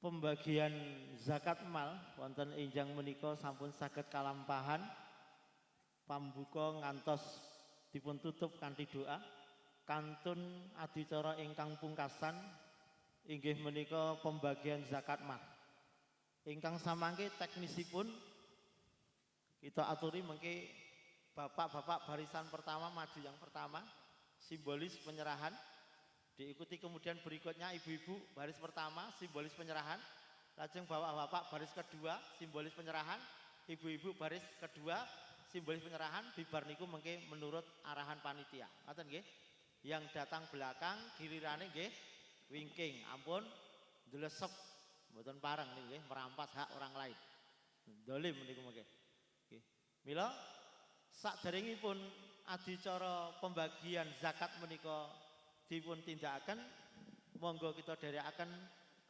pembagian zakat mal wonten enjang menika sampun saged kalampahan. Pambuka ngantos dipun tutup kanthi doa. Kantun adicara ingkang pungkasan inggih menika pembagian zakat mal. Ingkang samangke teknisipun kita aturi mengke bapak-bapak barisan pertama maju yang pertama simbolis penyerahan, diikuti kemudian berikutnya ibu-ibu baris pertama simbolis penyerahan, lajeng bapak-bapak baris kedua simbolis penyerahan, ibu-ibu baris kedua simbolis penyerahan, bibar niku mengke menurut arahan panitia. Ngoten nggih. Yang datang belakang gilirane nggih wingking, ampun ndelesep mboten pareng niku nggih merampas hak orang lain. Dolim niku mengke. Nggih. Mila sakderengipun adicara pembagian zakat menika dipun tindakaken, monggo kita dherekaken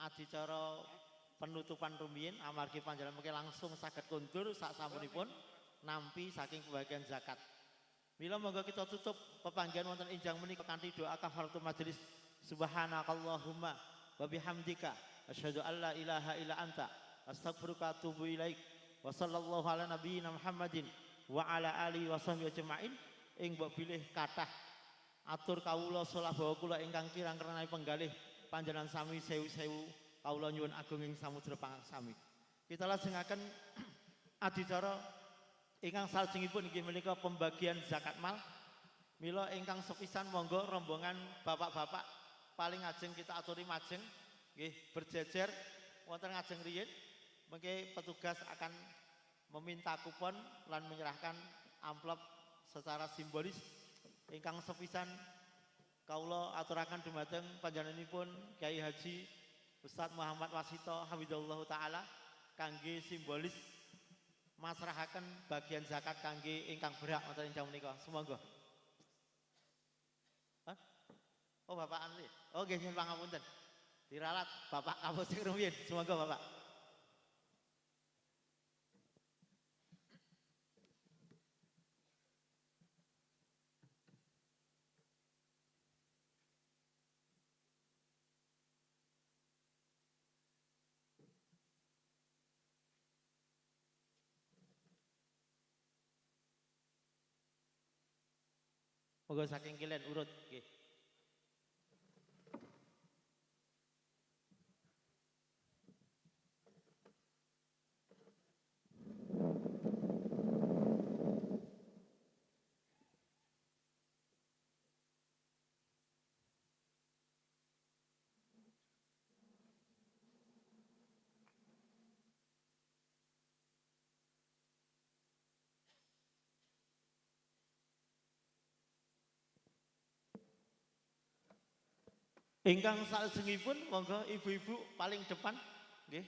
adicara penutupan rumiyin amargi panjenengan mengke langsung saged kondur sak sampunipun nampi saking pembagian zakat. Mila monggo kita tutup pepanggihan wonten enjang menika kanthi doa kafaratul majelis. Subhanakallahumma wa bihamdika asyhadu an la ilaha illa anta astaghfiruka wa atubu ilaik. Wa sallallahu ala nabiyyina Muhammadin wa ala alihi wa sahbihi ajmain. Ing mbok bilih kathah atur kawula salah bawa kula ingkang kirang kerenai penggalih panjenengan sami sewu-sewu kawula nyuwun agung ing samudra pangaksami. Kita lajengaken adicara ingkang salajengipun inggih menika pembagian zakat mal. Mila ingkang sepisan monggo rombongan bapak-bapak paling ajeng kita aturi majeng nggih berjejer wonten ngajeng riyin. Mengke petugas akan meminta kupon lan menyerahkan amplop secara simbolis. Ingkang sepisan kawula aturaken dumateng panjenenganipun Kyai Haji Ustadz Muhammad Wasito Hafizahullah taala kangge simbolis masrahaken bagian zakat kangge ingkang berhak wonten ing menika. Sumangga. Hah? Oh Bapak Andri. Oh nggih nyuwun pangapunten. Diralat Bapak Kapolsek rumiyin. Sumangga Bapak. Monggo saking kilen urut nggih. Ingkang salajengipun monggo ibu-ibu paling depan nggih.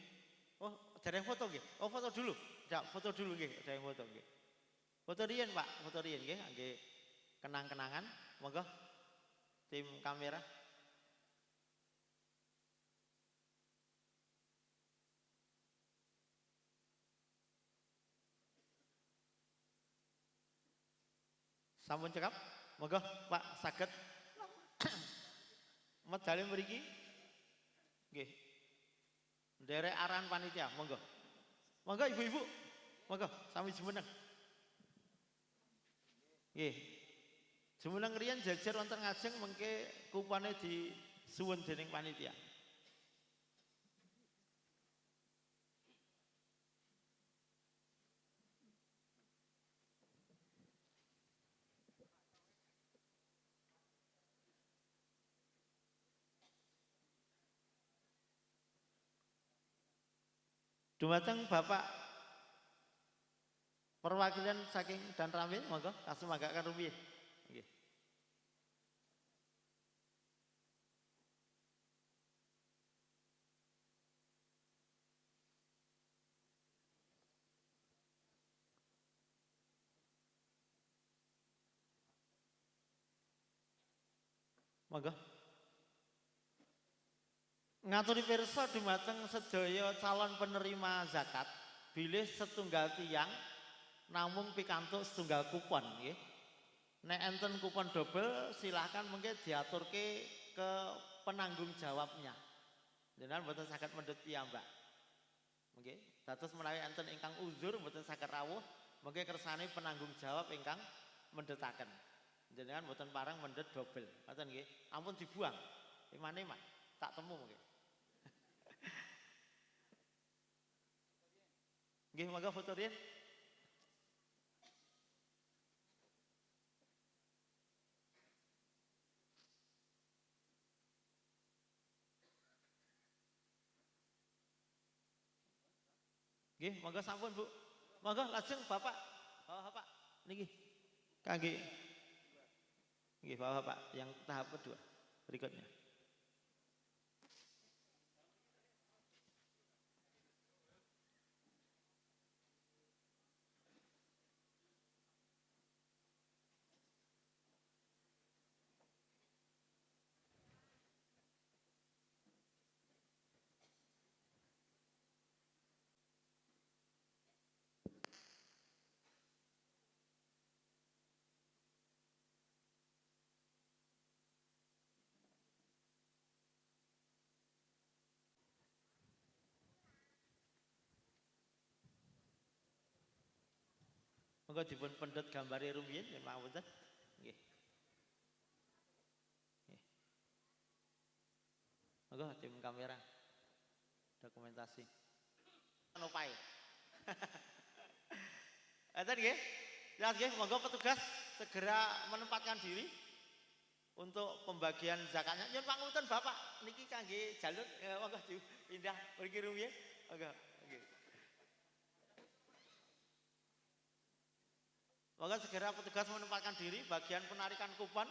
Oh, dereng foto nggih. Oh, foto dulu. Ya, foto dulu nggih, dereng foto nggih. Foto riyen, Pak, foto riyen nggih, nggih kenang-kenangan. Monggo tim kamera. Sampun cekap? Monggo Pak saged medale mriki. Nggih. Derek arahan panitia, monggo. Monggo ibu-ibu. Monggo sami jumeneng. Nggih. Jumeneng riyen jejer wonten ngajeng mengke kupane disuwun dening panitia. Dumateng Bapak perwakilan saking Dan Ramil, monggo kasumagaken rumiyin. Nggih. Monggo. Ngaturi pirsa dumateng sedaya calon penerima zakat bilih setunggal tiang namung pikantuk setunggal kupon nggih. Nek enten kupon double silahkan mungkin diaturke ke penanggung jawabnya. Jenengan mboten saged mendhet piyambak. Nggih, dados menawi enten ingkang uzur mboten saged rawuh, mengke kersane penanggung jawab ingkang mendhetaken. Jenengan mboten parang mendhet double. Ngoten nggih. Ampun dibuang. Iman-iman tak temu mungkin. Nggih, monggo foto riyen. Nggih, monggo sampun, Bu. Monggo lajeng Bapak. Bapak niki. Kangge nggih, Bapak yang tahap kedua berikutnya. Monggo dipun pendhet gambare rumiyin yen mawonten. Nggih. Nggih. Monggo tim kamera. Dokumentasi. Nopai. Enten nggih. Ya nggih, monggo petugas segera menempatkan diri untuk pembagian zakatnya. Yen pangapunten Bapak niki kangge jalur monggo dipindah mriki rumiyin. Monggo. Nggih. Maka segera petugas menempatkan diri bagian penarikan kupon